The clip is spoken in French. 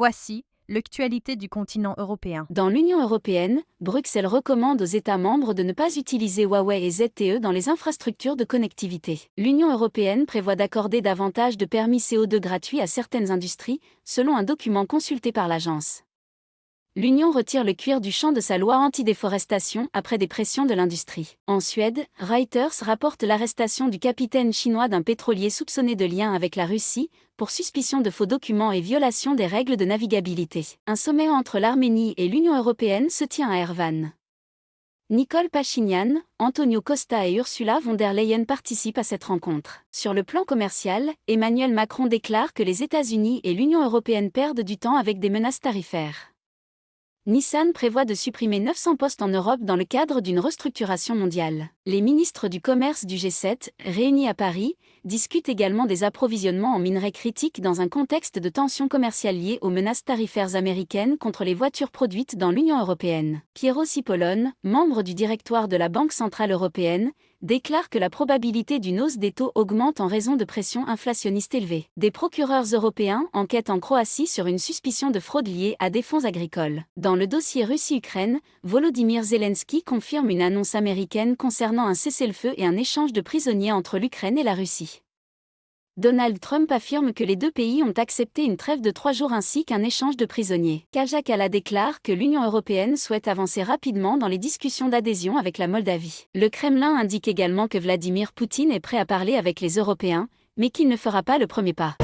Voici l'actualité du continent européen. Dans l'Union européenne, Bruxelles recommande aux États membres de ne pas utiliser Huawei et ZTE dans les infrastructures de connectivité. L'Union européenne prévoit d'accorder davantage de permis CO2 gratuits à certaines industries, selon un document consulté par l'agence. L'Union retire le cuir du champ de sa loi anti-déforestation après des pressions de l'industrie. En Suède, Reuters rapporte l'arrestation du capitaine chinois d'un pétrolier soupçonné de lien avec la Russie, pour suspicion de faux documents et violation des règles de navigabilité. Un sommet entre l'Arménie et l'Union européenne se tient à Erevan. Nicole Pachinian, Antonio Costa et Ursula von der Leyen participent à cette rencontre. Sur le plan commercial, Emmanuel Macron déclare que les États-Unis et l'Union européenne perdent du temps avec des menaces tarifaires. Nissan prévoit de supprimer 900 postes en Europe dans le cadre d'une restructuration mondiale. Les ministres du commerce du G7, réunis à Paris, discutent également des approvisionnements en minerais critiques dans un contexte de tensions commerciales liées aux menaces tarifaires américaines contre les voitures produites dans l'Union européenne. Piero Cipollone, membre du directoire de la Banque centrale européenne, déclare que la probabilité d'une hausse des taux augmente en raison de pressions inflationnistes élevées. Des procureurs européens enquêtent en Croatie sur une suspicion de fraude liée à des fonds agricoles. Dans le dossier Russie-Ukraine, Volodymyr Zelensky confirme une annonce américaine concernant un cessez-le-feu et un échange de prisonniers entre l'Ukraine et la Russie. Donald Trump affirme que les deux pays ont accepté une trêve de 3 jours ainsi qu'un échange de prisonniers. Kaja Kallas déclare que l'Union européenne souhaite avancer rapidement dans les discussions d'adhésion avec la Moldavie. Le Kremlin indique également que Vladimir Poutine est prêt à parler avec les Européens, mais qu'il ne fera pas le premier pas.